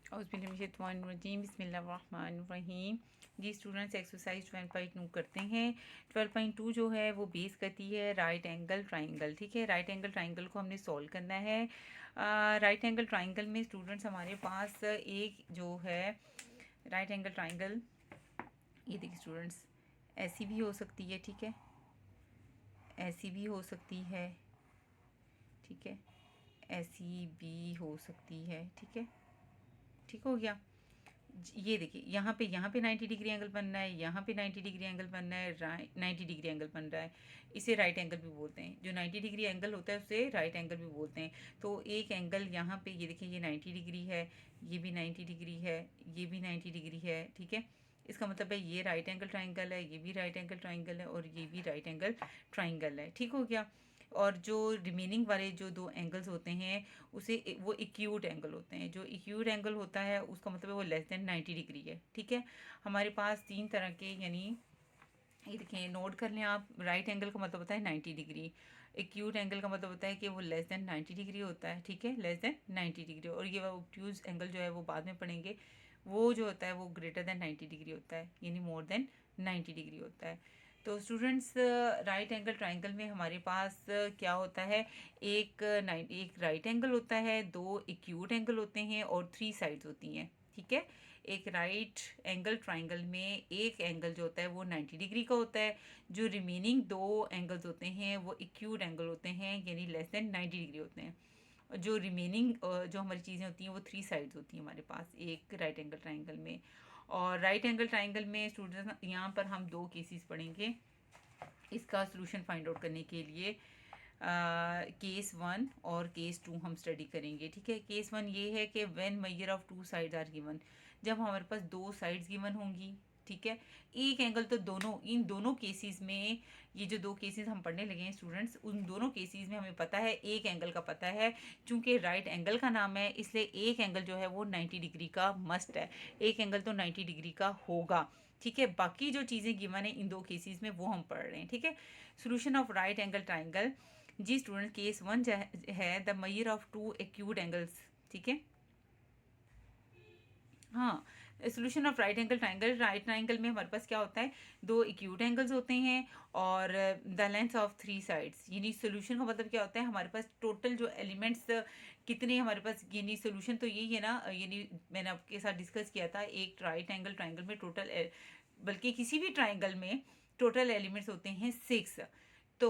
औज़ुबिल्लाहिमिनश्शैतानिर्रजीम बिस्मिल्लाहिर्रहमानिर्रहीम। जी students, exercise 12.2 करते हैं। 12.2 जो है वो बेस करती है राइट एंगल ट्राइंगल। ठीक है, राइट एंगल ट्राइंगल को हमने सॉल्व करना है। राइट एंगल ट्राइंगल में स्टूडेंट्स हमारे पास एक जो है राइट एंगल ट्राइंगल, ये देखिए स्टूडेंट्स, ऐसी भी हो सकती है। ठीक है, ऐसी भी हो सकती है। ठीक है, ऐसी भी हो सकती है। ठीक है, ठीक हो गया। ये देखिए, यहाँ पे 90 डिग्री एंगल बन रहा है, यहाँ पे 90 डिग्री एंगल बन रहा है, 90 डिग्री एंगल बन रहा है। इसे राइट एंगल भी बोलते हैं। जो 90 डिग्री एंगल होता है उसे राइट एंगल भी बोलते हैं। तो एक एंगल यहाँ पे, ये देखिए, ये 90 डिग्री है, ये भी 90 डिग्री है, ये भी 90 डिग्री है। ठीक है, इसका मतलब है ये राइट एंगल ट्राइंगल है, ये भी राइट एंगल ट्राइंगल है, और ये भी राइट एंगल ट्राइंगल है। ठीक हो गया। और जो रिमेनिंग वाले जो दो एंगल्स होते हैं उसे वो एक्यूट एंगल होते हैं। जो एक्यूट एंगल होता है उसका मतलब है वो लेस देन 90 डिग्री है। ठीक है, हमारे पास तीन तरह के, यानी ये देखिए, नोट कर लें आप। राइट एंगल का मतलब होता है 90 डिग्री। एक्यूट एंगल का मतलब होता है कि वो लेस देन 90 डिग्री होता है। ठीक है, लेस देन 90 डिग्री। और ये ऑब्ट्यूज एंगल जो है वो बाद में पढ़ेंगे, वो जो होता है वो ग्रेटर देन 90 डिग्री होता है, यानी मोर देन 90 डिग्री होता है। तो स्टूडेंट्स, राइट एंगल ट्राइंगल में हमारे पास क्या होता है, एक राइट एंगल होता है, दो एक्यूट एंगल होते हैं, और थ्री साइड्स होती हैं। ठीक है, एक राइट एंगल ट्राइंगल में एक एंगल जो होता है वो 90 डिग्री का होता है। जो रिमेनिंग दो एंगल्स होते हैं वो एक्यूट एंगल होते हैं, यानी लेस देन 90 डिग्री होते हैं। और जो रिमेनिंग जो हमारी चीज़ें होती हैं वो थ्री साइड्स होती हैं हमारे पास एक राइट एंगल ट्राइंगल में। और राइट एंगल ट्राइंगल में स्टूडेंट्स, यहाँ पर हम दो केसेस पढ़ेंगे इसका सोल्यूशन फाइंड आउट करने के लिए। केस वन और केस टू हम स्टडी करेंगे। ठीक है, केस वन ये है कि when measure of two sides are given, जब हमारे पास दो साइड्स गिवन होंगी। ठीक है, एक एंगल तो इन दोनों केसेस में, ये जो दो केसेस हम पढ़ने लगे हैं स्टूडेंट्स, उन दोनों केसेस में हमें पता है एक एंगल का पता है। चूंकि राइट एंगल का नाम है इसलिए एक एंगल जो है वो 90 डिग्री का मस्ट है। एक एंगल तो 90 डिग्री का होगा। ठीक है, बाकी जो चीज़ें गिवन है इन दो केसेस में वो हम पढ़ रहे हैं। ठीक है, solution of right angle triangle. जी स्टूडेंट, केस वन है the measure of two acute angles. ठीक है, हाँ, solution of right angle triangle. Right triangle में हमारे पास क्या होता है, दो एक्यूट एंगल्स होते हैं और the length of three sides. यानी सोल्यूशन का मतलब क्या होता है, हमारे पास टोटल जो एलिमेंट्स कितने हमारे पास, यानी सोल्यूशन तो यही है ना, यानी मैंने आपके साथ डिस्कस किया था, एक राइट एंगल ट्राइंगल में टोटल, बल्कि किसी भी ट्राइंगल में टोटल एलिमेंट्स होते हैं 6। तो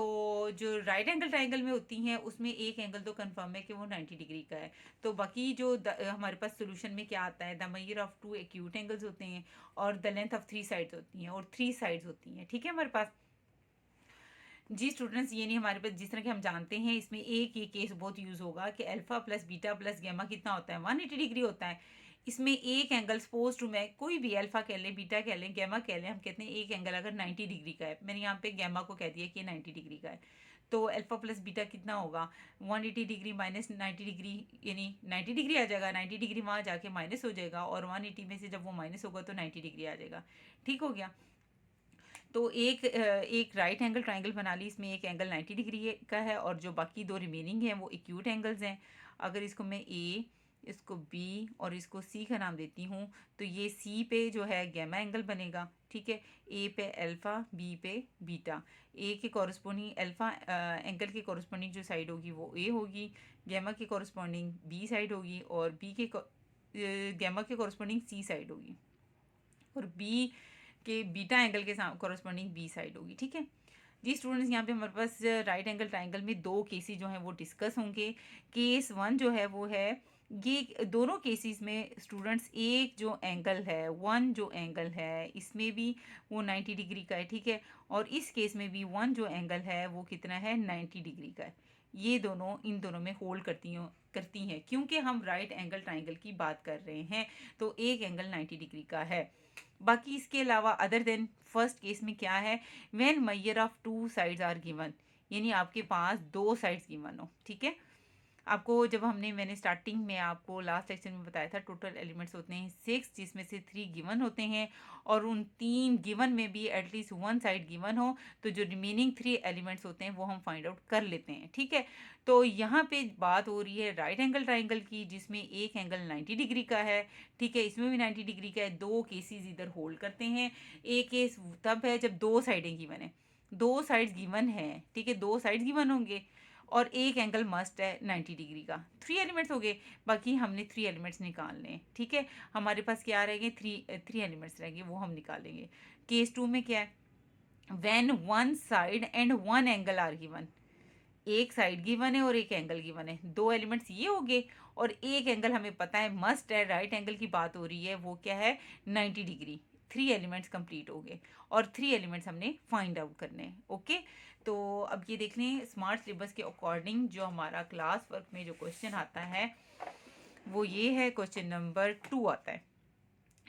जो राइट एंगल ट्राइंगल में होती हैं उसमें एक एंगल तो कंफर्म है कि वो 90 डिग्री का है। तो बाकी जो हमारे पास सोल्यूशन में क्या आता है, the measure of two acute angles होते हैं और the length of three sides होती हैं, और थ्री साइड्स होती हैं। ठीक है, हमारे पास। जी स्टूडेंट्स, ये नहीं, हमारे पास जिस तरह के हम जानते हैं इसमें एक ये केस बहुत यूज़ होगा कि alpha plus beta plus gamma कितना होता है, 180 डिग्री होता है। इसमें एक एंगल, सपोज टू, मैं कोई भी अल्फा कह लें, बीटा कह लें, गैमा कह लें, हम कहते हैं एक एंगल अगर 90 डिग्री का है, मैंने यहाँ पे गैमा को कह दिया कि 90 डिग्री का है, तो अल्फा प्लस बीटा कितना होगा, 180 डिग्री माइनस 90 डिग्री, यानी 90 डिग्री आ जाएगा। 90 डिग्री वहाँ जाके माइनस हो जाएगा, और 180 में से जब वो माइनस होगा तो 90 डिग्री आ जाएगा। ठीक हो गया। तो एक राइट एंगल ट्राइंगल बना ली, इसमें एक एंगल 90 डिग्री का है और जो बाकी दो रिमेनिंग हैं वो एक्यूट एंगल्स हैं। अगर इसको मैं ए, इसको बी और इसको सी का नाम देती हूँ, तो ये सी पे जो है गैमा एंगल बनेगा। ठीक है, ए पे अल्फ़ा, बी पे बीटा। ए के कॉरस्पॉन्डिंग अल्फ़ा एंगल के कॉरस्पॉन्डिंग जो साइड होगी वो ए होगी, गैमा के कॉरस्पॉन्डिंग बी साइड होगी, और बी के गैमा के कॉरस्पॉन्डिंग सी साइड होगी, और बी के बीटा एंगल के कॉरस्पॉन्डिंग बी साइड होगी। ठीक है जी स्टूडेंट्स, यहाँ पे हमारे पास राइट एंगल ट्राइंगल में दो केसेस जो हैं वो डिस्कस होंगे। केस वन जो है वो है, ये दोनों केसेस में स्टूडेंट्स एक जो एंगल है, वन जो एंगल है इसमें भी वो 90 डिग्री का है। ठीक है, और इस केस में भी वन जो एंगल है वो कितना है, 90 डिग्री का है। ये दोनों इन दोनों में होल्ड करती हैं क्योंकि हम राइट एंगल ट्राइंगल की बात कर रहे हैं, तो एक एंगल 90 डिग्री का है। बाकी इसके अलावा अदर देन फर्स्ट केस में क्या है, when measure of two sides are given, यानी आपके पास दो साइड्स गिवन हो। ठीक है, आपको जब मैंने स्टार्टिंग में आपको लास्ट लेक्चर में बताया था टोटल एलिमेंट्स होते हैं 6, जिसमें से 3 गिवन होते हैं और उन 3 गिवन में भी एटलीस्ट 1 साइड गिवन हो तो जो रिमेनिंग 3 एलिमेंट्स होते हैं वो हम फाइंड आउट कर लेते हैं, ठीक है। तो यहाँ पे बात हो रही है राइट एंगल ट्राइंगल की, जिसमें एक एंगल 90 डिग्री का है, ठीक है, इसमें भी 90 डिग्री का है। 2 केसेस इधर होल्ड करते हैं। एक केस तब है जब 2 साइडें गिवन है, 2 साइड्स गिवन है, ठीक है, 2 साइड्स गिवन होंगे और एक एंगल मस्ट है 90 डिग्री का। 3 एलिमेंट्स हो गए, बाकी हमने 3 एलिमेंट्स निकालने हैं, ठीक है। हमारे पास क्या रहेंगे, 3 एलिमेंट्स रहेंगे, वो हम निकालेंगे। केस 2 में क्या है, when 1 side and 1 angle are given, एक साइड गिवन है और एक एंगल गिवन है, 2 एलिमेंट्स ये हो गए और एक एंगल हमें पता है मस्ट है, राइट एंगल की बात हो रही है, वो क्या है 90 डिग्री। 3 एलिमेंट्स कंप्लीट हो गए और 3 एलिमेंट्स हमने फाइंड आउट करने हैं, ओके। तो अब ये देख लें, स्मार्ट सिलेबस के अकॉर्डिंग जो हमारा क्लास वर्क में जो क्वेश्चन आता है वो ये है, क्वेश्चन नंबर 2 आता है,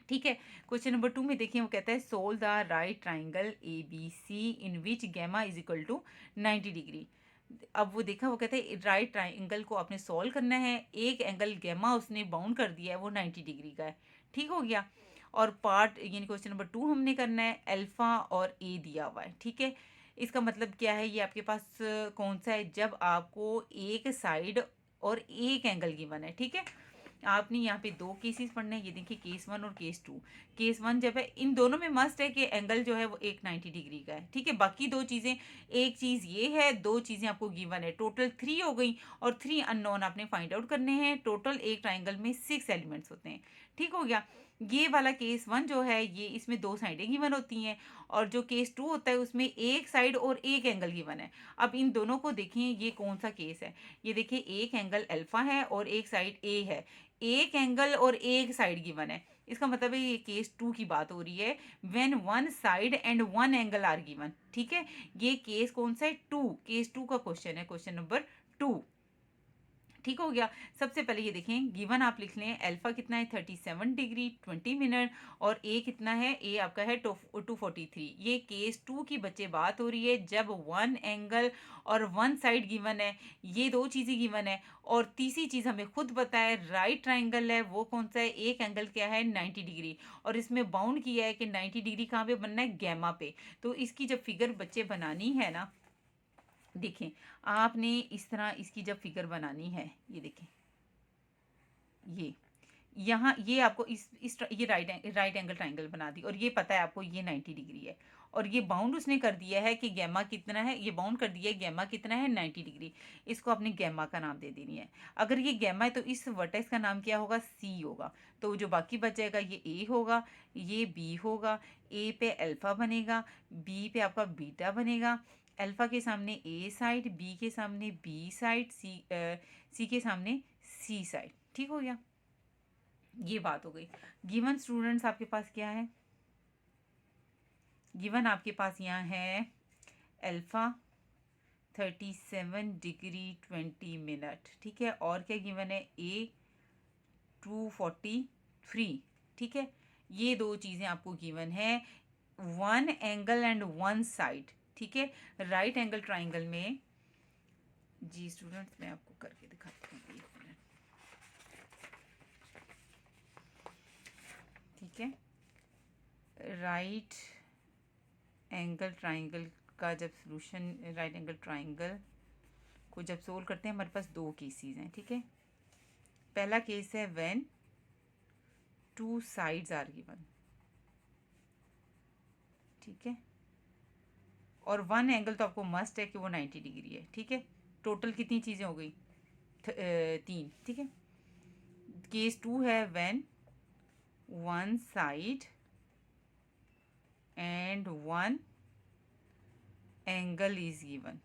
ठीक है। क्वेश्चन नंबर 2 में देखिए वो कहता है solve the right triangle A B C in which gamma is equal to 90 degree. अब वो देखा, वो कहता है राइट ट्राइंगल को आपने सॉल्व करना है, एक एंगल गैमा उसने बाउंड कर दिया है वो 90 डिग्री का है, ठीक हो गया। और पार्ट यानी क्वेश्चन नंबर 2 हमने करना है, अल्फा और ए दिया हुआ है, ठीक है। इसका मतलब क्या है, ये आपके पास कौन सा है, जब आपको एक साइड और एक एंगल गिवन है, ठीक है। आपने यहाँ पे 2 केसेस पढ़ने हैं, ये देखिए केस 1 और केस 2। केस 1 जब है, इन दोनों में मस्ट है कि एंगल जो है वो एक 90 डिग्री का है, ठीक है। बाकी 2 चीज़ें, एक चीज़ ये है, 2 चीज़ें आपको गिवन है, टोटल 3 हो गई और 3 अननोन आपने फाइंड आउट करने हैं। टोटल एक ट्राइंगल में 6 एलिमेंट्स होते हैं, ठीक हो गया। ये वाला केस 1 जो है ये इसमें 2 साइडें गिवन होती हैं और जो केस 2 होता है उसमें एक साइड और एक एंगल गिवन है। अब इन दोनों को देखें, ये कौन सा केस है, ये देखिए एक एंगल अल्फा है और एक साइड ए है, एक एंगल और एक साइड गिवन है। इसका मतलब है ये केस 2 की बात हो रही है, when 1 side and 1 angle are given, ठीक है। ये केस कौन सा है, 2, केस 2 का क्वेश्चन है, क्वेश्चन नंबर 2, ठीक हो गया। सबसे पहले ये देखें, गिवन आप लिख लें, अल्फा कितना है 37 डिग्री 20 मिनट और ए कितना है, ए आपका है 243। ये केस 2 की बच्चे बात हो रही है, जब 1 एंगल और 1 साइड गिवन है, ये 2 चीज़ें गिवन है और तीसरी चीज़ हमें खुद पता है राइट ट्राइंगल है, वो कौन सा है, एक एंगल क्या है 90 डिग्री और इसमें बाउंड किया है कि 90 डिग्री कहाँ पे बनना है, गैमा पे। तो इसकी जब फिगर बच्चे बनानी है ना, देखें आपने इस तरह इसकी जब फिगर बनानी है, ये देखें, ये यहाँ ये आपको ये राइट एंगल ट्राइंगल बना दी और ये पता है आपको ये 90 डिग्री है और ये बाउंड उसने कर दिया है कि गैमा कितना है, ये बाउंड कर दिया है गैमा कितना है 90 डिग्री। इसको आपने गैमा का नाम दे देनी है। अगर ये गैमा है तो इस वर्टेक्स का नाम क्या होगा, सी होगा। तो जो बाकी बच जाएगा ये ए होगा, ये बी होगा, ए पे अल्फा बनेगा, बी पे आपका बीटा बनेगा, अल्फा के सामने ए साइड, बी के सामने बी साइड, सी के सामने सी साइड, ठीक हो गया। ये बात हो गई। गिवन स्टूडेंट्स आपके पास क्या है, गिवन आपके पास यहाँ है अल्फा 37 डिग्री 20 मिनट, ठीक है। और क्या गिवन है, ए 243, ठीक है। ये 2 चीज़ें आपको गिवन है, 1 एंगल एंड 1 साइड, ठीक है। राइट एंगल ट्राइंगल में, जी स्टूडेंट्स मैं आपको करके दिखाती हूँ, एक मिनट, ठीक है। राइट एंगल ट्राइंगल का जब सॉल्यूशन, राइट एंगल ट्राइंगल को जब सोल्व करते हैं हमारे पास 2 केसेस हैं, ठीक है। पहला केस है व्हेन 2 साइड्स आर गिवन, ठीक है, और 1 एंगल तो आपको मस्ट है कि वो 90 डिग्री है, ठीक है। टोटल कितनी चीज़ें हो गई, 3, ठीक है। केस 2 है when 1 side and 1 angle is given,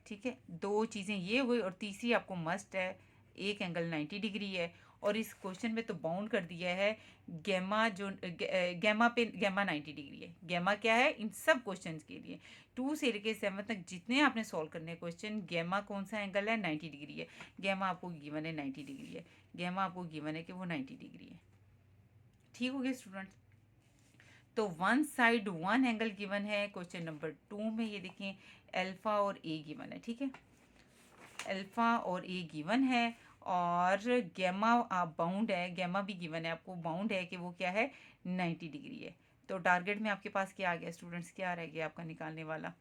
ठीक है। 2 चीज़ें ये हुई और तीसरी आपको मस्ट है, एक एंगल 90 डिग्री है और इस क्वेश्चन में तो बाउंड कर दिया है गैमा, जो गैमा पे गैमा 90 डिग्री है। गैमा क्या है इन सब क्वेश्चंस के लिए, 2 से लेकर 7 तक जितने आपने सॉल्व करने हैं क्वेश्चन, गैमा कौन सा एंगल है 90 डिग्री है। गैमा आपको गिवन है 90 डिग्री है, गैमा आपको गिवन है कि वो 90 डिग्री है, ठीक हो गया स्टूडेंट्स। तो 1 साइड 1 एंगल गिवन है क्वेश्चन नंबर 2 में, ये देखें अल्फा और ए गिवन है, ठीक है। अल्फ़ा और ए गिवन है और गैमा आप बाउंड है, गैमा भी गिवन है, आपको बाउंड है कि वो क्या है 90 डिग्री है। तो टारगेट में आपके पास क्या आ गया स्टूडेंट्स, क्या रह गया आपका निकालने वाला,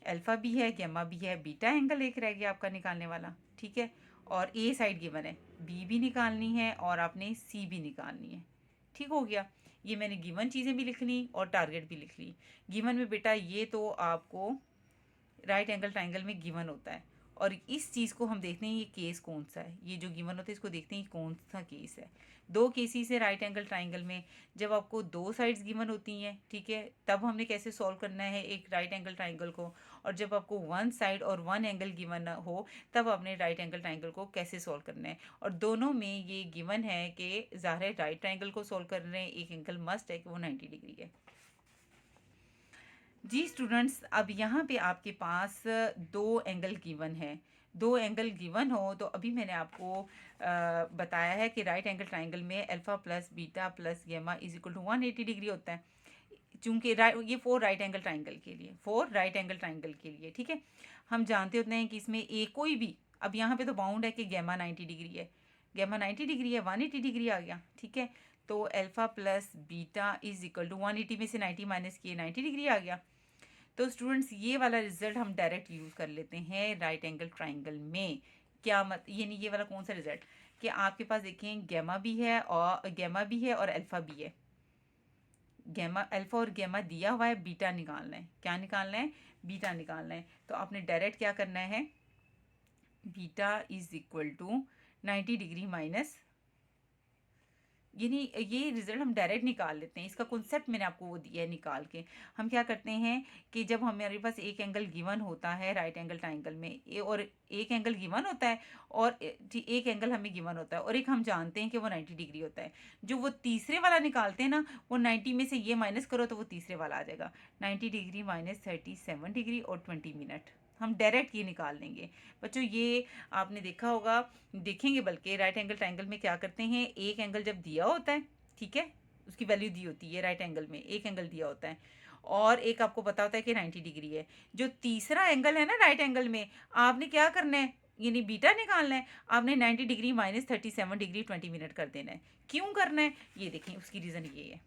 अल्फ़ा भी है, गैमा भी है, बीटा एंगल एक रह गया आपका निकालने वाला, ठीक है। और ए साइड गिवन है, बी भी निकालनी है और आपने सी भी निकालनी है, ठीक हो गया। ये मैंने गिवन चीज़ें भी लिख ली और टारगेट भी लिख ली। गिवन में बेटा ये तो आपको राइट एंगल ट्राइंगल में गिवन होता है और इस चीज़ को हम देखते हैं ये केस कौन सा है, ये जो गिवन होता है इसको देखते हैं कौन सा केस है। दो केसेस है राइट एंगल ट्राइंगल में, जब आपको दो साइड्स गिवन होती हैं, ठीक है, तब हमने कैसे सॉल्व करना है एक राइट एंगल ट्राइंगल को, और जब आपको वन साइड और वन एंगल गिवन हो तब आपने राइट एंगल ट्राइंगल को कैसे सॉल्व करना है। और दोनों में ये गिवन है कि ज़ाहिर है राइट ट्राइंगल को सॉल्व कर रहे हैं, एक एंगल मस्ट है कि वो 90 डिग्री है। जी स्टूडेंट्स, अब यहाँ पे आपके पास दो एंगल गिवन है, दो एंगल गिवन हो तो अभी मैंने आपको बताया है कि राइट एंगल ट्राइंगल में alpha plus beta plus gamma is equal to 180 degree होता है। चूंकि ये फोर राइट एंगल ट्राइंगल के लिए, फोर राइट एंगल ट्राइंगल के लिए, ठीक है। हम जानते होते हैं कि इसमें एक कोई भी, अब यहाँ पे तो बाउंड है कि गैमा 90 डिग्री है, गैमा 90 डिग्री है, 180 डिग्री आ गया, ठीक है। तो alpha plus beta is equal to 180 में से 90 माइनस किए 90 डिग्री आ गया। तो स्टूडेंट्स ये वाला रिजल्ट हम डायरेक्ट यूज़ कर लेते हैं राइट एंगल ट्राइंगल में। क्या मत यानी ये वाला कौन सा रिजल्ट कि आपके पास देखें गैमा भी है और अल्फ़ा भी है, गैमा अल्फ़ा और गैमा दिया हुआ है, बीटा निकालना है, क्या निकालना है, बीटा निकालना है। तो आपने डायरेक्ट क्या करना है, beta is equal to 90 degree minus, यानी ये रिजल्ट हम डायरेक्ट निकाल लेते हैं, इसका कॉन्सेप्ट मैंने आपको वो दिया है निकाल के। हम क्या करते हैं कि जब हमारे पास एक एंगल गिवन होता है राइट एंगल ट्राइंगल में और एक एंगल गिवन होता है और एक एंगल हमें गिवन होता है और एक हम जानते हैं कि वो 90 डिग्री होता है, जो वो तीसरे वाला निकालते हैं ना, वो 90 में से ये माइनस करो तो वो तीसरे वाला आ जाएगा, 90 डिग्री माइनस 37 डिग्री और 20 मिनट, हम डायरेक्ट ये निकाल लेंगे। बच्चों ये आपने देखा होगा, देखेंगे बल्कि राइट एंगल ट्राइंगल में क्या करते हैं, एक एंगल जब दिया होता है, ठीक है, उसकी वैल्यू दी होती है, राइट एंगल में एक एंगल दिया होता है और एक आपको पता होता है कि 90 डिग्री है, जो तीसरा एंगल है ना राइट एंगल में, आपने क्या करना है, यानी बीटा निकालना है, आपने 90 डिग्री माइनस 37 डिग्री 20 मिनट कर देना है। क्यों करना है ये देखें, उसकी रीज़न ये है,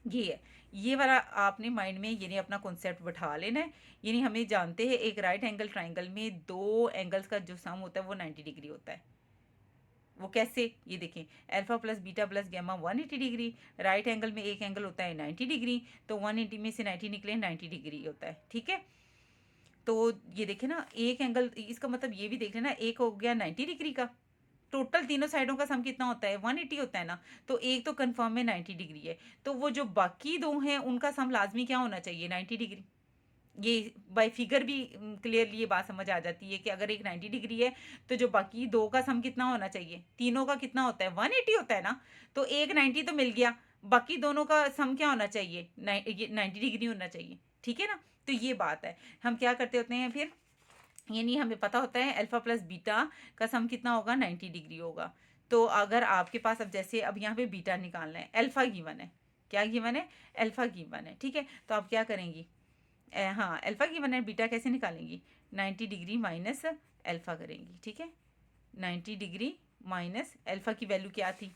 ये है, ये वाला आपने माइंड में यानी अपना कॉन्सेप्ट बैठा लेना है। यानी हमें जानते हैं एक राइट एंगल ट्राइंगल में दो एंगल्स का जो सम होता है वो 90 डिग्री होता है। वो कैसे, ये देखें, alpha plus beta plus gamma 180 degree, right angle में एक एंगल होता है 90 डिग्री, तो 180 में से 90 निकले 90 डिग्री होता है, ठीक है। तो ये देखें ना, एक एंगल, इसका मतलब ये भी देख लेना, एक हो गया 90 डिग्री का, टोटल तीनों साइडों का सम कितना होता है 180 होता है ना, तो एक तो कंफर्म में 90 डिग्री है, तो वो जो बाकी दो हैं उनका सम लाजमी क्या होना चाहिए 90 डिग्री। ये बाय फिगर भी क्लियरली ये बात समझ आ जाती है कि अगर एक 90 डिग्री है तो जो बाकी दो का सम कितना होना चाहिए, तीनों का कितना होता है 180 होता है ना, तो एक 90 तो मिल गया, बाकी दोनों का सम क्या होना चाहिए, ये 90 डिग्री होना चाहिए, ठीक है ना। तो ये बात है, हम क्या करते होते हैं फिर, यानी हमें पता होता है अल्फा प्लस बीटा का सम कितना होगा 90 डिग्री होगा। तो अगर आपके पास अब जैसे अब यहाँ पे बीटा निकालना है, अल्फा गिवन है, क्या गिवन है, अल्फा गिवन है, ठीक है। तो आप क्या करेंगी, हाँ अल्फा गिवन है, बीटा कैसे निकालेंगी, 90 डिग्री माइनस अल्फा करेंगी, ठीक है। 90 डिग्री माइनस अल्फा की वैल्यू क्या थी,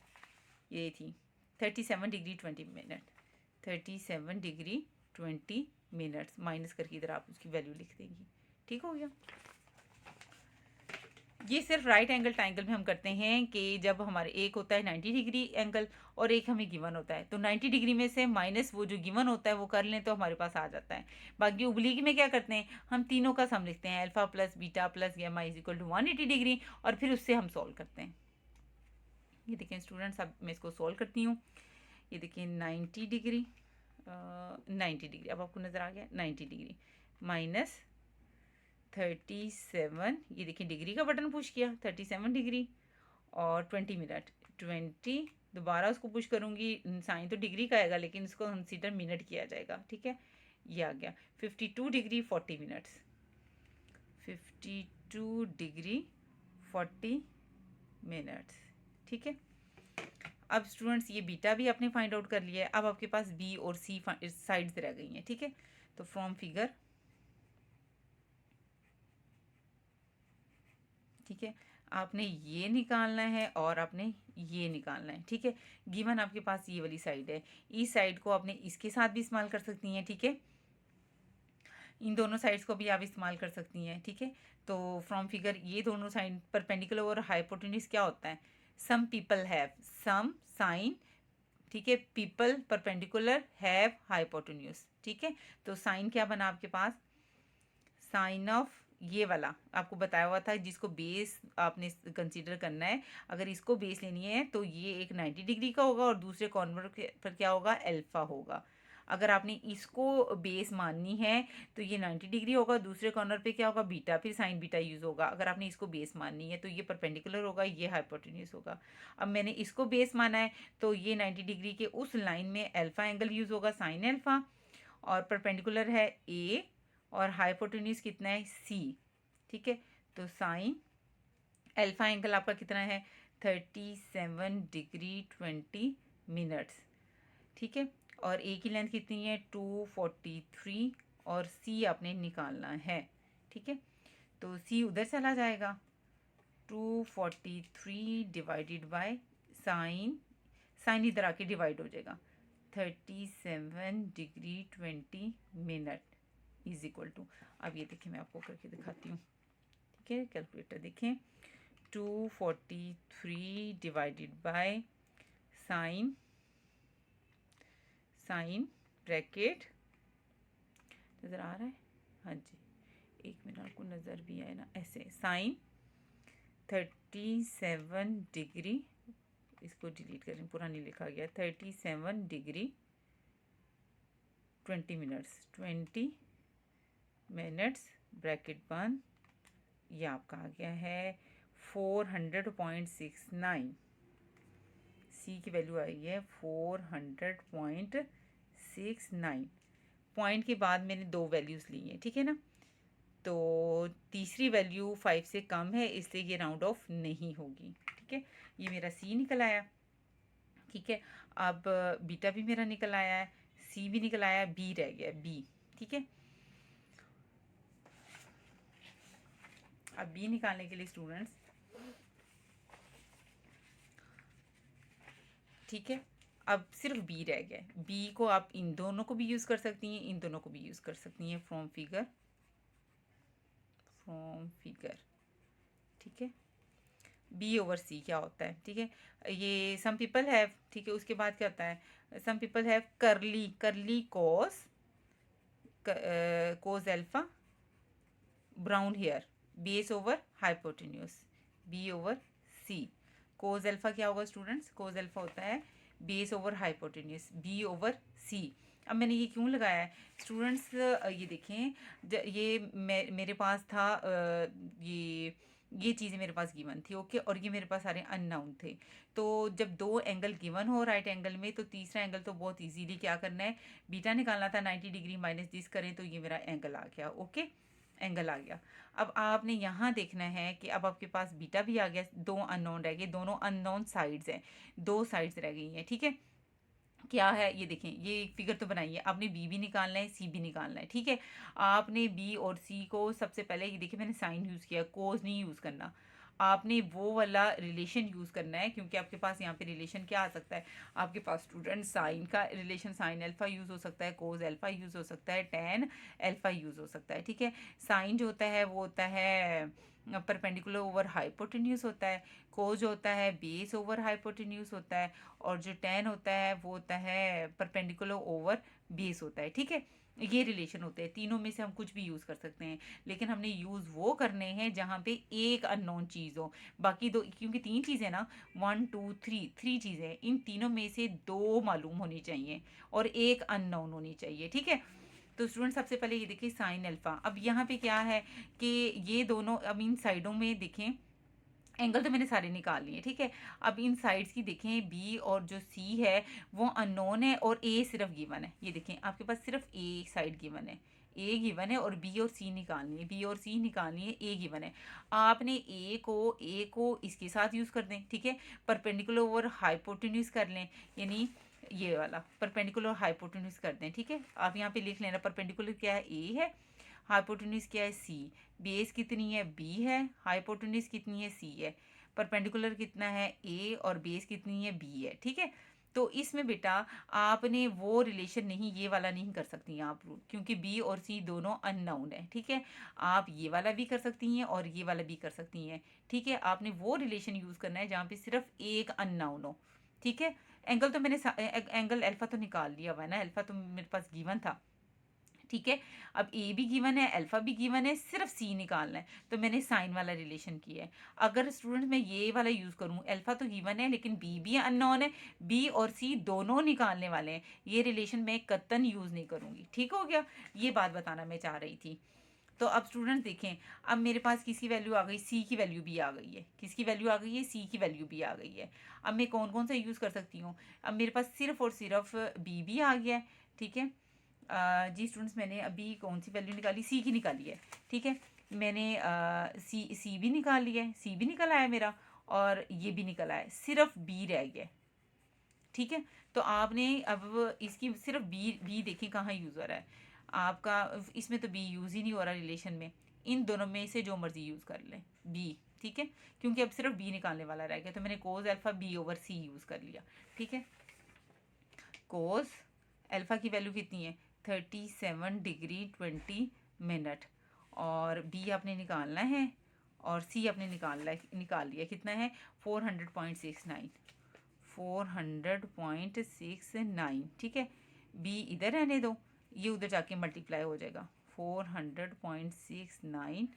ये थी 37 degree 20 minute, 37 degree 20 minutes, minus करके इधर आप उसकी वैल्यू लिख देंगी, ठीक हो गया। ये सिर्फ राइट एंगल ट्राइंगल में हम करते हैं कि जब हमारे एक होता है 90 डिग्री एंगल और एक हमें गिवन होता है, तो 90 डिग्री में से माइनस वो जो गिवन होता है वो कर लें तो हमारे पास आ जाता है। बाकी उबलीग में क्या करते हैं, हम तीनों का सम लिखते हैं, alpha plus beta plus gamma is equal to 180 degree, और फिर उससे हम सॉल्व करते हैं। ये देखें स्टूडेंट्स, अब मैं इसको सॉल्व करती हूँ। ये देखिए 90 डिग्री, 90 डिग्री, अब आपको नज़र आ गया 90 डिग्री माइनस 37, ये देखिए डिग्री का बटन पुश किया 37 डिग्री और 20 मिनट, 20 दोबारा उसको पुश करूँगी, साइन तो डिग्री का आएगा लेकिन इसको कंसीडर मिनट किया जाएगा, ठीक है। ये आ गया 52 डिग्री 40 मिनट्स, 52 डिग्री 40 मिनट्स, ठीक है। अब स्टूडेंट्स ये बीटा भी आपने फाइंड आउट कर लिया है, अब आपके पास बी और सी साइड्स रह गई हैं, ठीक है। तो फ्रॉम फिगर ठीक है। आपने ये निकालना है और आपने ये निकालना है, ठीक है। गिवन आपके पास ये वाली साइड है, इस साइड को आपने इसके साथ भी इस्तेमाल कर सकती हैं, ठीक है। इन दोनों साइड्स को भी आप इस्तेमाल कर सकती हैं, ठीक है। तो फ्रॉम फिगर ये दोनों साइड परपेंडिकुलर और हाइपोटेन्यूज क्या होता है, some people have, some sine, ठीक है, पीपल परपेंडिकुलर हैव हाइपोटेन्यूज, ठीक है। तो साइन क्या बना आपके पास, साइन ऑफ ये वाला आपको बताया हुआ था जिसको बेस आपने कंसीडर करना है, अगर इसको बेस लेनी है तो ये एक 90 डिग्री का होगा और दूसरे कॉर्नर पर क्या होगा, अल्फा होगा। अगर आपने इसको बेस माननी है तो ये 90 डिग्री होगा, दूसरे कॉर्नर पे क्या होगा, बीटा, फिर साइन बीटा यूज़ होगा। अगर आपने इसको बेस माननी है तो ये परपेंडिकुलर होगा, ये हाइपोटेन्यूज होगा। अब मैंने इसको बेस माना है तो ये 90 डिग्री के उस लाइन में अल्फा एंगल यूज़ होगा, साइन अल्फा, और परपेंडिकुलर है ए, और हाइपोटेन्यूज कितना है, सी, ठीक है। तो साइन अल्फा एंगल आपका कितना है, 37 डिग्री 20 मिनट्स, ठीक है। और ए की लेंथ कितनी है, 243, और सी आपने निकालना है, ठीक है। तो सी उधर चला जाएगा, 243 डिवाइडेड बाय साइन, साइन इधर आके डिवाइड हो जाएगा, 37 degree 20 minute is equal to, अब ये देखिए मैं आपको करके दिखाती हूँ, ठीक है। कैलकुलेटर देखें, 243 divided by sine, sine bracket नज़र आ रहा है, हाँ जी, एक मिनट आपको नज़र भी आए ना, ऐसे साइन 37 डिग्री, इसको डिलीट करें, पूरा नहीं लिखा गया, 37 डिग्री 20 मिनट्स, 20 मिनट्स ब्रैकेट बंद, ये आपका आ गया है 400.69, सी की वैल्यू आई है 400.69। पॉइंट के बाद मैंने दो वैल्यूज़ ली हैं, ठीक है ना। तो तीसरी वैल्यू 5 से कम है, इसलिए ये राउंड ऑफ नहीं होगी, ठीक है। ये मेरा सी निकल आया, ठीक है। अब बीटा भी मेरा निकल आया है, सी भी निकल आया, बी रह गया, बी, ठीक है। अब बी निकालने के लिए स्टूडेंट्स, ठीक है, अब सिर्फ बी रह गया, बी को आप इन दोनों को भी यूज़ कर सकती हैं, इन दोनों को भी यूज़ कर सकती हैं, फ्रॉम फिगर, ठीक है। बी ओवर सी क्या होता है, ठीक है, ये सम पीपल हैव, ठीक है, उसके बाद क्या होता है, some people have curly, curly cos, cos alpha, brown hair, base over hypotenuse, B over C. Cos alpha क्या होगा स्टूडेंट्स, कोस अल्फा होता है base over hypotenuse, B over C. अब मैंने ये क्यों लगाया है स्टूडेंट्स, ये देखें, ये मेरे पास था, ये चीज़ें मेरे पास गिवन थी, ओके, और ये मेरे पास सारे अननाउन थे। तो जब दो एंगल गिवन हो राइट एंगल में, तो तीसरा एंगल तो बहुत इजीली क्या करना है, बीटा निकालना था, 90 डिग्री माइनस दिस करें तो ये मेरा एंगल आ गया, ओके, एंगल आ गया। अब आपने यहाँ देखना है कि अब आपके पास बीटा भी आ गया, दो अननोन रह गए, दोनों अननोन साइड्स हैं, दो साइड्स रह गई हैं, ठीक है। क्या है ये देखें, ये एक फिगर तो बनाइए, आपने बी भी निकालना है, सी भी निकालना है, ठीक है। आपने बी और सी को सबसे पहले, ये देखिए मैंने साइन यूज़ किया, कोस नहीं यूज़ करना, आपने वो वाला रिलेशन यूज़ करना है, क्योंकि आपके पास यहाँ पे रिलेशन क्या आ सकता है, आपके पास स्टूडेंट साइन का रिलेशन, साइन अल्फा यूज़ हो सकता है, कोस अल्फा यूज़ हो सकता है, टेन अल्फा यूज़ हो सकता है, ठीक है। साइन जो होता है वो होता है परपेंडिकुलर ओवर हाइपोटेन्यूज होता है, कोस जो होता है बेस ओवर हाइपोटेन्यूज होता है, और जो टेन होता है वो होता है परपेंडिकुलर ओवर बेस होता है, ठीक है। ये रिलेशन होते हैं, तीनों में से हम कुछ भी यूज़ कर सकते हैं, लेकिन हमने यूज़ वो करने हैं जहाँ पे एक अननोन चीज़ हो, बाकी दो, क्योंकि तीन चीज़ें ना, 1 2 3, थ्री चीज़ें, इन तीनों में से दो मालूम होनी चाहिए और एक अननोन होनी चाहिए, ठीक है। तो स्टूडेंट सबसे पहले ये देखिए साइन अल्फा, अब यहाँ पे क्या है कि ये दोनों, अब इन साइडों में देखें, एंगल तो मैंने सारे निकाल लिए, ठीक है। अब इन साइड्स की देखें, बी और जो सी है वो अननोन है और ए सिर्फ गिवन है, ये देखें आपके पास सिर्फ ए साइड गिवन है, ए गिवन है, और बी और सी निकालनी है, बी और सी निकालनी है, ए गिवन है। आपने ए को इसके साथ यूज़ कर दें, ठीक है, परपेंडिकुलर ओवर हाइपोटेन्यूज कर लें, यानी ये वाला परपेंडिकुलर हाइपोटेन्यूज कर दें, ठीक है। आप यहाँ पे लिख लेना, परपेंडिकुलर क्या है, ए है, हाइपोटेन्यूज क्या है सी, बेस कितनी है बी है, हाइपोटेन्यूज कितनी है सी है, परपेंडिकुलर कितना है ए और बेस कितनी है बी है। ठीक है, तो इसमें बेटा आपने वो रिलेशन नहीं, ये वाला नहीं कर सकती हैं आप, क्योंकि बी और सी दोनों अननोन है। ठीक है, आप ये वाला भी कर सकती हैं और ये वाला भी कर सकती हैं। ठीक है, आपने वो रिलेशन यूज़ करना है जहाँ पे सिर्फ एक अननोन हो। ठीक है, एंगल तो मैंने एंगल अल्फा तो निकाल लिया हुआ है ना, अल्फा तो मेरे पास गिवन था। ठीक है, अब ए भी गिवन है, अल्फा भी गिवन है, सिर्फ सी निकालना है, तो मैंने साइन वाला रिलेशन किया है। अगर स्टूडेंट मैं ये वाला यूज़ करूँ, अल्फा तो गिवन है लेकिन बी भी अननोन है, बी और सी दोनों निकालने वाले हैं, ये रिलेशन मैं कतन यूज़ नहीं करूँगी। ठीक हो गया, ये बात बताना मैं चाह रही थी। तो अब स्टूडेंट देखें, अब मेरे पास किसकी वैल्यू आ गई, सी की वैल्यू भी आ गई है। किसकी वैल्यू आ गई है, सी की वैल्यू भी आ गई है। अब मैं कौन कौन सा यूज़ कर सकती हूँ, अब मेरे पास सिर्फ और सिर्फ बी भी आ गया है। ठीक है, जी स्टूडेंट्स, मैंने अभी कौन सी वैल्यू निकाली, सी की निकाली है। ठीक है, मैंने सी भी निकाल लिया है, सी भी निकल आया मेरा, और ये भी निकल आया, सिर्फ बी रह गया। ठीक है, तो आपने अब इसकी सिर्फ बी बी देखें कहाँ यूज़ हो रहा है आपका, इसमें तो बी यूज़ ही नहीं हो रहा रिलेशन में। इन दोनों में से जो मर्जी यूज़ कर लें बी। ठीक है, क्योंकि अब सिर्फ बी निकालने वाला रह गया, तो मैंने कोज अल्फा बी ओवर सी यूज़ कर लिया। ठीक है, कोस अल्फ़ा की वैल्यू कितनी है, 37 डिग्री 20 मिनट, और बी आपने निकालना है, और सी आपने निकाल लिया, कितना है 400.69, 400.69। ठीक है, बी इधर रहने दो, ये उधर जाके मल्टीप्लाई हो जाएगा, 400.69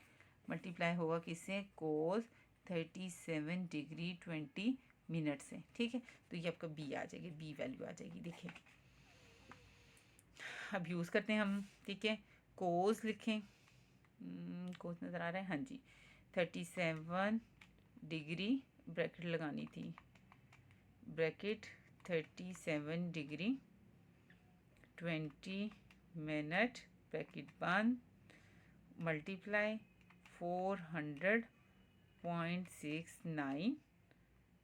मल्टीप्लाई होगा किससे, कोस 37 डिग्री 20 मिनट से। ठीक है, तो ये आपका बी आ जाएगी, बी वैल्यू आ जाएगी। देखिए अब यूज़ करते हैं हम। ठीक है, कोस लिखें, कोस नज़र आ रहा है, हाँ जी, 37 डिग्री, ब्रैकेट लगानी थी, ब्रैकेट 37 डिग्री 20 मिनट, ब्रैकेट बंद, मल्टीप्लाई 400.69।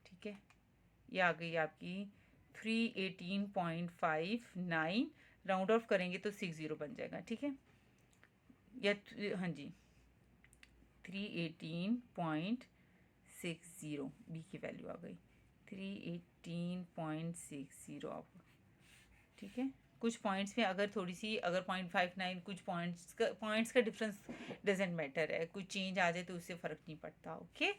ठीक है, ये आ गई आपकी 318.59, राउंड ऑफ करेंगे तो 60 बन जाएगा। ठीक है, या हाँ जी 318.60, बी की वैल्यू आ गई 318.60 आप। ठीक है, कुछ पॉइंट्स में अगर थोड़ी सी, अगर 0.59, कुछ पॉइंट्स का डिफरेंस डजेंट मैटर है, कुछ चेंज आ जाए तो उससे फ़र्क नहीं पड़ता। ओके,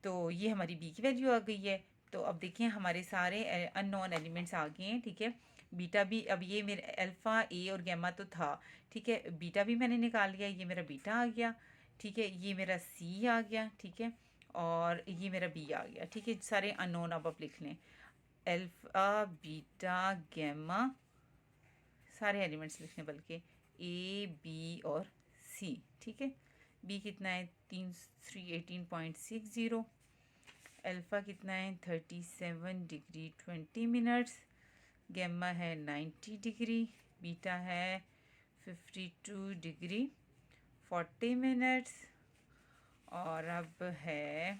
तो ये हमारी बी की वैल्यू आ गई है। तो अब देखिए हमारे सारे अननोन एलिमेंट्स आ गए हैं। ठीक है, बीटा भी, अब ये मेरे अल्फ़ा ए और गैमा तो था। ठीक है, बीटा भी मैंने निकाल लिया, ये मेरा बीटा आ गया। ठीक है, ये मेरा सी आ गया। ठीक है, और ये मेरा बी आ गया। ठीक है, सारे अननोन अब आप लिख लें, अल्फ़ा बीटा गैमा, सारे एलिमेंट्स लिखने, बल्कि ए बी और सी। ठीक है, बी कितना है 318.60, अल्फ़ा कितना है 37 डिग्री 20 मिनट्स, गैमा है 90 डिग्री, बीटा है 52 डिग्री 40 मिनट्स, और अब है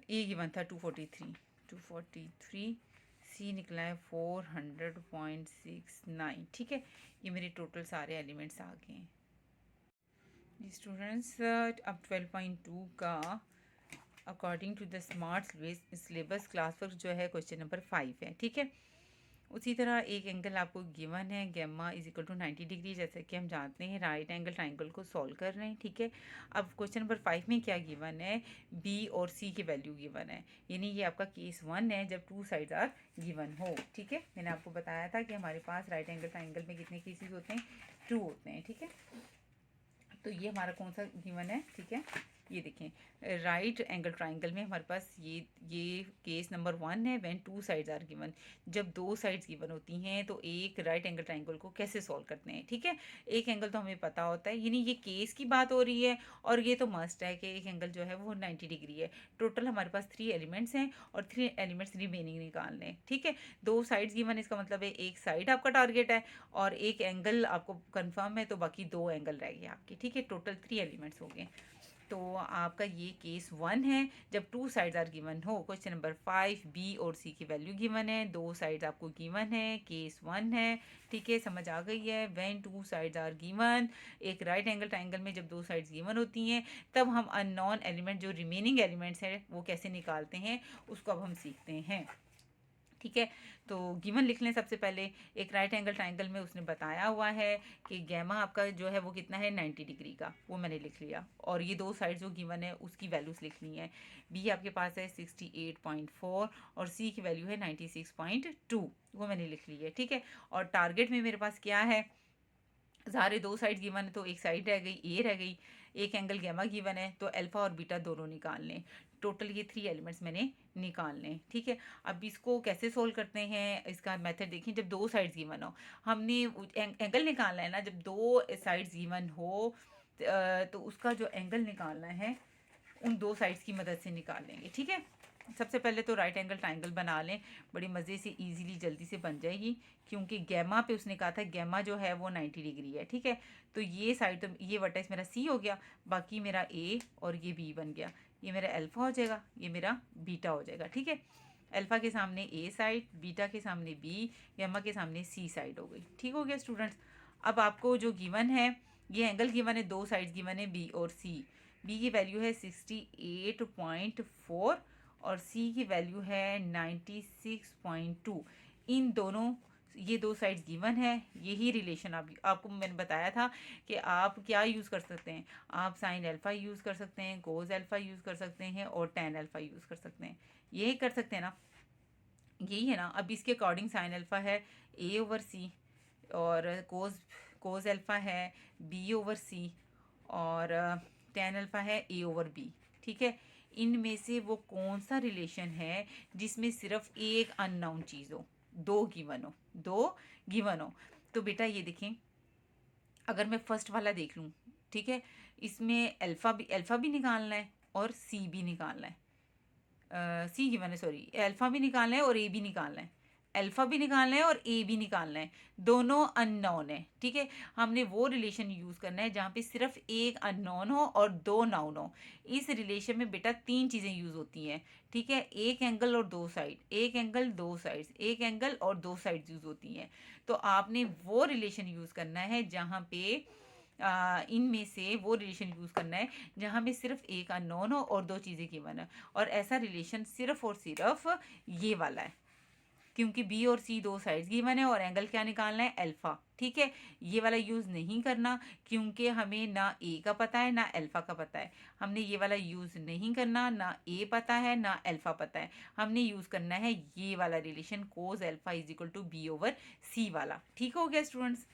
ए गिवन था 243, सी निकला है 400.69। ठीक है, ये मेरे टोटल सारे एलिमेंट्स आ गए हैं जी स्टूडेंट्स। अब 12.2 का according to the smart syllabus class work जो है क्वेश्चन नंबर 5 है। ठीक है, उसी तरह एक एंगल आपको गिवन है, gamma is equal to 90 degree, जैसे कि हम जानते हैं राइट एंगल ट्राइंगल को सॉल्व कर रहे हैं। ठीक है, अब क्वेश्चन नंबर 5 में क्या गिवन है, बी और सी की वैल्यू गिवन है, यानी ये आपका केस 1 है जब 2 साइड्स आर गिवन हो। ठीक है, मैंने आपको बताया था कि हमारे पास राइट एंगल ट्राइंगल में कितने केसेस होते हैं, 2 होते हैं। ठीक है, तो ये हमारा कौन सा गिवन है। ठीक है, ये देखें राइट एंगल ट्राइंगल में हमारे पास ये केस नंबर 1 है, व्हेन 2 साइड्स आर गिवन, जब 2 साइड्स गिवन होती हैं तो एक राइट एंगल ट्राइंगल को कैसे सॉल्व करते हैं। ठीक है, एक एंगल तो हमें पता होता है, यानी ये केस की बात हो रही है, और ये तो मस्ट है कि एक एंगल जो है वो 90 डिग्री है। टोटल हमारे पास 3 एलिमेंट्स हैं और 3 एलिमेंट्स रिमेनिंग निकालने हैं। ठीक है, 2 साइड्स गिवन, इसका मतलब है एक साइड आपका टारगेट है और एक एंगल आपको कन्फर्म है, तो बाकी 2 एंगल रह गए आपके। ठीक है, टोटल 3 एलिमेंट्स हो गए। तो आपका ये केस 1 है जब टू साइड्स आर गिवन हो। क्वेश्चन नंबर 5 बी और सी की वैल्यू गिवन है, दो साइड्स आपको गिवन है, केस 1 है। ठीक है, समझ आ गई है। When two sides are given, एक राइट एंगल ट्राइंगल में जब दो साइड्स गिवन होती हैं तब हम अननोन एलिमेंट जो रिमेनिंग एलिमेंट्स हैं वो कैसे निकालते हैं उसको अब हम सीखते हैं। ठीक है, तो गिवन लिख लें सबसे पहले। एक राइट एंगल ट्राइंगल में उसने बताया हुआ है कि गैमा आपका जो है वो कितना है 90 डिग्री का, वो मैंने लिख लिया। और ये दो साइड जो गिवन है उसकी वैल्यूज लिखनी है। बी आपके पास है 68.4 और सी की वैल्यू है 96.2, वो मैंने लिख ली है। ठीक है, और टारगेट में मेरे पास क्या है, सारे दो साइड गिवन है तो एक साइड रह गई, ए रह गई। एक एंगल गैमा गिवन है तो अल्फा और बीटा दोनों निकाल लें। टोटल ये 3 एलिमेंट्स मैंने निकाल लें। ठीक है, अब इसको कैसे सोल्व करते हैं, इसका मेथड देखिए। जब दो साइड्स गिवन हो, हमने एंगल निकालना है ना, जब दो साइड्स गिवन हो तो उसका जो एंगल निकालना है उन दो साइड्स की मदद से निकाल लेंगे। ठीक है, सबसे पहले तो राइट एंगल ट्राइंगल बना लें, बड़ी मज़े से इजीली जल्दी से बन जाएगी, क्योंकि गैमा पे उसने कहा था गैमा जो है वो 90 डिग्री है। ठीक है, तो ये साइड, तो ये वर्टेक्स मेरा सी हो गया, बाकी मेरा ए और ये बी बन गया। ये मेरा अल्फा हो जाएगा, ये मेरा बीटा हो जाएगा। ठीक है, अल्फा के सामने ए साइड, बीटा के सामने बी, गैमा के सामने सी साइड हो गई। ठीक हो गया स्टूडेंट्स। अब आपको जो गिवन है, ये एंगल गिवन है, दो साइड्स गिवन है बी और सी। बी की वैल्यू है 68.4 और सी की वैल्यू है 96.2। इन दोनों, ये दो साइड्स गिवन है, यही रिलेशन आपको मैंने बताया था कि आप क्या यूज़ कर सकते हैं। आप साइन अल्फ़ा यूज़ कर सकते हैं, कोस अल्फ़ा यूज़ कर सकते हैं और टेन अल्फ़ा यूज़ कर सकते हैं। यही कर सकते हैं ना, यही है ना। अब इसके अकॉर्डिंग साइन अल्फ़ा है ए ओवर सी, और कोस अल्फ़ा है बी ओवर सी, और टेन अल्फ़ा है ए ओवर बी। ठीक है, इनमें से वो कौन सा रिलेशन है जिसमें सिर्फ एक अननोन चीज़ हो, दो गिवन हो। तो बेटा ये देखें, अगर मैं फर्स्ट वाला देख लूँ, ठीक है, इसमें अल्फ़ा भी निकालना है और सी भी निकालना है। सी गिवन है, सॉरी, अल्फ़ा भी निकालना है और ए भी निकालना है। अल्फ़ा भी निकालना है और ए भी निकालना है, दोनों अननोन है। ठीक है, हमने वो रिलेशन यूज़ करना है जहाँ पे सिर्फ एक अननोन हो और दो नाउन हो। इस रिलेशन में बेटा तीन चीज़ें यूज़ होती हैं। ठीक है, एक एंगल और दो साइड, एक एंगल दो साइड्स, एक एंगल और दो साइड्स यूज़ होती हैं। तो आपने वो रिलेशन यूज़ करना है जहाँ पे इनमें से वो रिलेशन यूज़ करना है जहाँ में सिर्फ एक अननोन हो और दो चीज़ें गिवन है। और ऐसा रिलेशन सिर्फ और सिर्फ ये वाला है, क्योंकि बी और सी दो साइड्स गिवन है और एंगल क्या निकालना है, अल्फ़ा। ठीक है, ये वाला यूज़ नहीं करना, क्योंकि हमें ना ए का पता है ना अल्फ़ा का पता है। हमने ये वाला यूज़ नहीं करना, ना ए पता है ना अल्फ़ा पता है। हमने यूज़ करना है ये वाला relation, cos alpha is equal to b over c वाला। ठीक हो गया स्टूडेंट्स,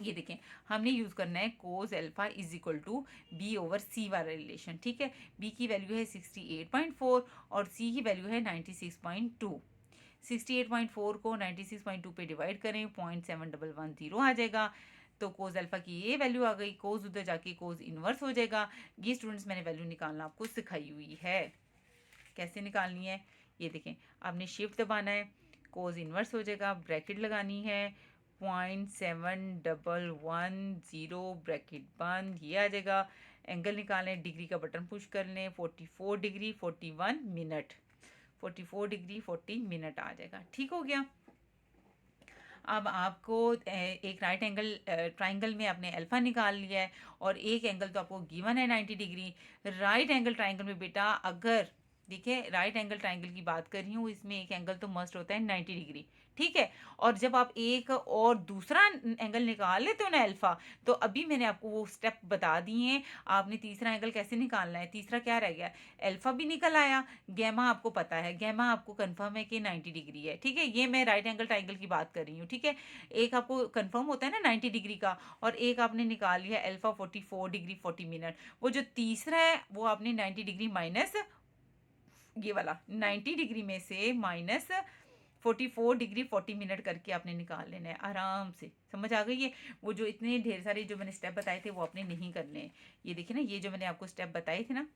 ये देखें, हमने यूज़ करना है cos alpha is equal to b over c वाला रिलेशन। ठीक है, बी की वैल्यू है 68.4 और सी की वैल्यू है 96.2। 68.4 को 96.2 पे डिवाइड करें, 0.7110 आ जाएगा। तो कोस अल्फ़ा की ये वैल्यू आ गई, कोस उधर जाके कोस इन्वर्स हो जाएगा। ये स्टूडेंट्स मैंने वैल्यू निकालना आपको सिखाई हुई है, कैसे निकालनी है। ये देखें, आपने शिफ्ट दबाना है, कोस इन्वर्स हो जाएगा, ब्रैकेट लगानी है, 0.7110 ब्रैकेट बंद, ये आ जाएगा। एंगल निकालें, डिग्री का बटन पुश कर लें, 44 डिग्री 41 मिनट, 44 डिग्री 40 मिनट आ जाएगा। ठीक हो गया। अब आपको एक राइट एंगल ट्राइंगल में आपने अल्फ़ा निकाल लिया है और एक एंगल तो आपको गिवन है 90 डिग्री। राइट एंगल ट्राइंगल में बेटा, अगर देखिए राइट एंगल ट्राइंगल की बात कर रही हूँ, इसमें एक एंगल तो मस्ट होता है 90 डिग्री। ठीक है, और जब आप एक और दूसरा एंगल निकाल लेते हो ना अल्फ़ा, तो अभी मैंने आपको वो स्टेप बता दिए हैं। आपने तीसरा एंगल कैसे निकालना है, तीसरा क्या रह गया, अल्फ़ा भी निकल आया, गैमा आपको पता है, गैमा आपको कंफर्म है कि 90 डिग्री है। ठीक है, ये मैं राइट एंगल ट्राइंगल की बात कर रही हूँ। ठीक है, एक आपको कंफर्म होता है ना 90 डिग्री का, और एक आपने निकाल लिया अल्फ़ा 44 डिग्री 40 मिनट। वो जो तीसरा है वो आपने 90 डिग्री माइनस, ये वाला 90 डिग्री में से माइनस 44 डिग्री 40 मिनट करके आपने निकाल लेना है आराम से। समझ आ गई है। वो जो इतने ढेर सारे जो मैंने स्टेप बताए थे वो आपने नहीं करने हैं। ये देखिए ना, ये जो मैंने आपको स्टेप बताए थे ना,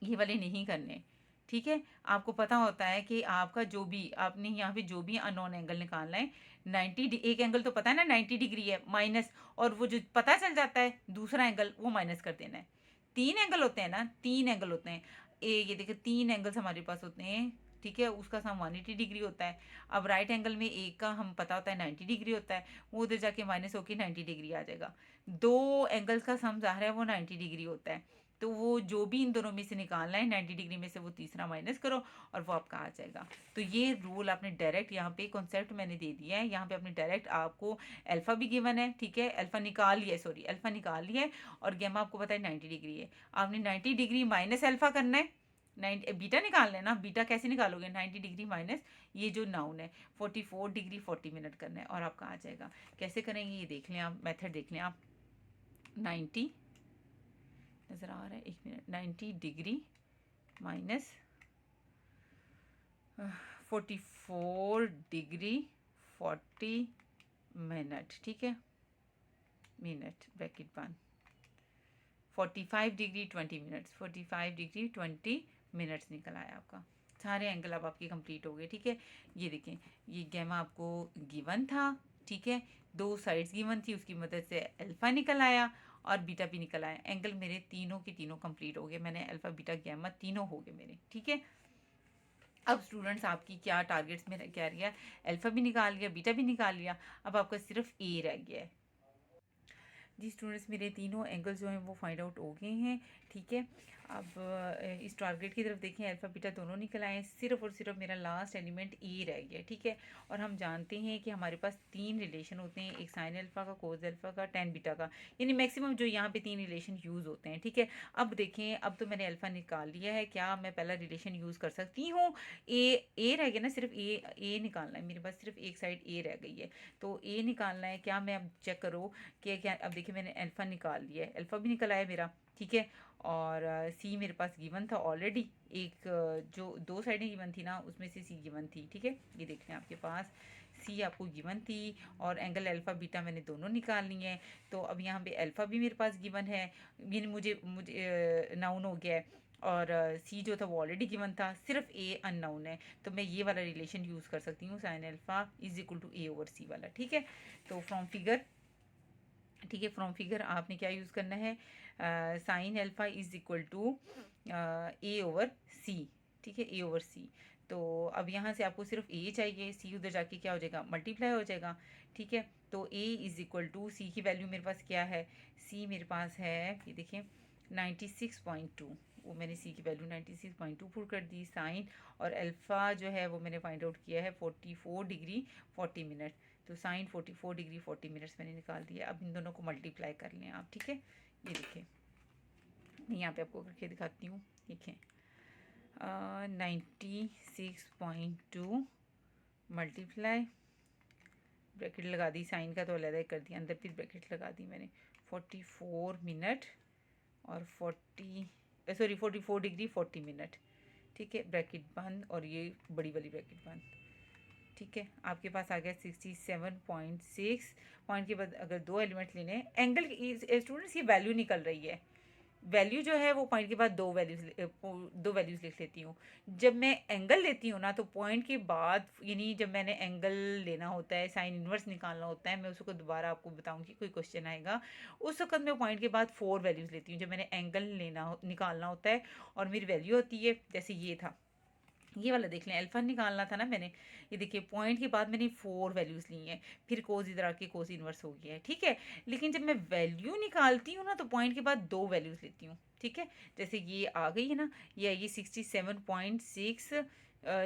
ये वाले नहीं करने। ठीक है, आपको पता होता है कि आपका जो भी आपने यहाँ पे जो भी अननोन एंगल निकालना है, 90 एक एंगल तो पता है ना 90 डिग्री है माइनस, और वो जो पता चल जाता है दूसरा एंगल वो माइनस कर देना है। 3 एंगल होते हैं ना, 3 एंगल होते हैं। ये देखिए 3 एंगल्स हमारे पास होते हैं, ठीक है, उसका सम 180 डिग्री होता है। अब राइट एंगल में एक का हम पता होता है 90 डिग्री होता है, वो उधर जाके माइनस होके 90 डिग्री आ जाएगा। 2 एंगल्स का सम ज़ाहिर है वो 90 डिग्री होता है, तो वो जो भी इन दोनों में से निकालना है 90 डिग्री में से वो तीसरा माइनस करो और वो आपका आ जाएगा। तो ये रूल आपने डायरेक्ट यहाँ पे कॉन्सेप्ट मैंने दे दिया है, यहाँ पे आपने डायरेक्ट आपको अल्फा भी गिवन है, ठीक है, अल्फा निकाल लिया है, सॉरी अल्फा निकाल लिया है, और गैमा आपको पता है 90 डिग्री है। आपने 90 डिग्री माइनस अल्फा करना है, 90 बीटा निकाल लेना। बीटा कैसे निकालोगे, 90 डिग्री माइनस ये जो नाउन है 44 डिग्री 40 मिनट करना है और आपका आ जाएगा। कैसे करेंगे ये देख लें आप, मेथड देख लें आप। 90 नज़र आ रहा है, 1 minute, 90 degree minus 44 degree 40 minute, ठीक है, मिनट ब्रैकेट बंद, 45 डिग्री 20 मिनट्स, 45 डिग्री 20 मिनट्स निकल आया आपका। सारे एंगल अब आपके कंप्लीट हो गए, ठीक है। ये देखें, ये गैमा आपको गिवन था, ठीक है, 2 साइड्स गिवन थी, उसकी मदद से अल्फा निकल आया और बीटा भी निकल आया। एंगल मेरे तीनों के तीनों कंप्लीट हो गए, मैंने अल्फा बीटा गैमा तीनों हो गए मेरे, ठीक है। अब स्टूडेंट्स आपकी क्या टारगेट्स में क्या रहा है, अल्फा भी निकाल लिया, बीटा भी निकाल लिया, अब आपका सिर्फ ए रह गया है। जी स्टूडेंट्स, मेरे तीनों एंगल्स जो हैं वो फाइंड आउट हो गए हैं, ठीक है। अब इस टारगेट की तरफ देखें, अल्फा बीटा दोनों निकल आए, सिर्फ और सिर्फ मेरा लास्ट एलिमेंट ए रह गया, ठीक है। और हम जानते हैं कि हमारे पास 3 रिलेशन होते हैं, एक साइन अल्फा का, कोस अल्फा का, टेन बीटा का, यानी मैक्सिमम जो यहाँ पे 3 रिलेशन यूज़ होते हैं, ठीक है। अब देखें, अब तो मैंने अल्फा निकाल लिया है, क्या मैं पहला रिलेशन यूज़ कर सकती हूँ, ए रह गया ना, सिर्फ ए निकालना है मेरे पास, सिर्फ एक साइड ए रह गई है, तो ए निकालना है। क्या मैं अब चेक करो कि क्या, अब देखिए मैंने अल्फा निकाल लिया है, अल्फा भी निकल आया मेरा, ठीक है। और सी मेरे पास गिवन था ऑलरेडी, एक जो 2 साइडें गिवन थी ना उसमें से सी गिवन थी, ठीक है। ये देख लें आपके पास सी आपको गिवन थी, और एंगल अल्फा बीटा मैंने दोनों निकाल ली हैं। तो अब यहाँ पे अल्फा भी मेरे पास गिवन है, यानी मुझे मुझे नाउन हो गया है, और सी जो था वो ऑलरेडी गिवन था, सिर्फ ए अननाउन है, तो मैं ये वाला रिलेशन यूज़ कर सकती हूँ, sine alpha is equal to a over c वाला, ठीक है। तो फ्रॉम फिगर, ठीक है, फ्रॉम फिगर आपने क्या यूज़ करना है, sine alpha is equal to a over c, ठीक है, ए ओवर सी। तो अब यहाँ से आपको सिर्फ ए चाहिए, सी उधर जाके क्या हो जाएगा, मल्टीप्लाई हो जाएगा, ठीक है। तो ए इज इक्वल टू सी की वैल्यू मेरे पास क्या है, सी मेरे पास है, ये देखिए 96.2, वो मैंने सी की वैल्यू 96.2 पुट कर दी। साइन और अल्फ़ा जो है वो मैंने फाइंड आउट किया है 44 डिग्री 40 मिनट, तो साइन 44 डिग्री 40 मिनट्स मैंने निकाल दिया। अब इन दोनों को मल्टीप्लाई कर लें आप, ठीक है। ये देखिए, मैं यहाँ पे आपको करके दिखाती हूँ, देखें 96.2 मल्टीप्लाई, ब्रैकेट लगा दी, साइन का तो अलग कर दिया, अंदर फिर ब्रैकेट लगा दी मैंने, 44 मिनट और 44 डिग्री 40 मिनट, ठीक है, ब्रैकेट बंद, और ये बड़ी वाली ब्रैकेट बंद, ठीक है। आपके पास आ गया 67.6 पॉइंट के बाद अगर 2 एलिमेंट लेने हैं, एंगल स्टूडेंट्स ये वैल्यू निकल रही है, वैल्यू जो है वो पॉइंट के बाद दो वैल्यूज़ लिख लेती हूँ। जब मैं एंगल लेती हूँ ना, तो पॉइंट के बाद, यानी जब मैंने एंगल लेना होता है, साइन इन्वर्स निकालना होता है, मैं उसको दोबारा आपको बताऊँगी, कोई क्वेश्चन आएगा, उस वक्त मैं पॉइंट के बाद 4 वैल्यूज़ लेती हूँ। जब मैंने एंगल निकालना होता है और मेरी वैल्यू होती है, जैसे ये था, ये वाला देख लें, अल्फा निकालना था ना मैंने, ये देखिए पॉइंट के बाद मैंने 4 वैल्यूज़ ली हैं, फिर कोस इधर आके कोस इन्वर्स हो गया है, ठीक है। लेकिन जब मैं वैल्यू निकालती हूँ ना, तो पॉइंट के बाद 2 वैल्यूज़ लेती हूँ, ठीक है। जैसे ये आ गई है ना, ये आएगी 67.6,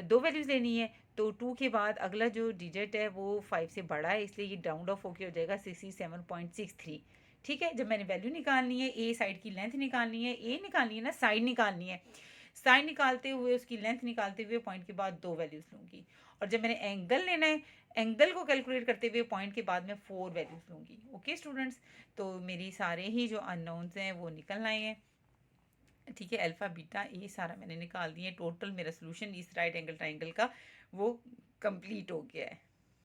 2 वैल्यूज़ लेनी है, तो 2 के बाद अगला जो डिजिट है वो 5 से बड़ा है, इसलिए ये राउंड ऑफ होके हो जाएगा 67.63, ठीक है। जब मैंने वैल्यू निकालनी है, ए साइड की लेंथ निकालनी है, ए निकालनी है ना, साइड निकालनी है, साइन निकालते हुए उसकी लेंथ निकालते हुए पॉइंट के बाद 2 वैल्यूज़ लूँगी, और जब मैंने एंगल लेना है, एंगल को कैलकुलेट करते हुए पॉइंट के बाद मैं 4 वैल्यूज़ लूँगी। ओके स्टूडेंट्स, तो मेरी सारे ही जो अननोन्स हैं वो निकल आए हैं, ठीक है। अल्फ़ा बीटा ये सारा मैंने निकाल दिए, टोटल मेरा सोल्यूशन इस राइट एंगल ट्राइंगल का वो कंप्लीट हो गया है।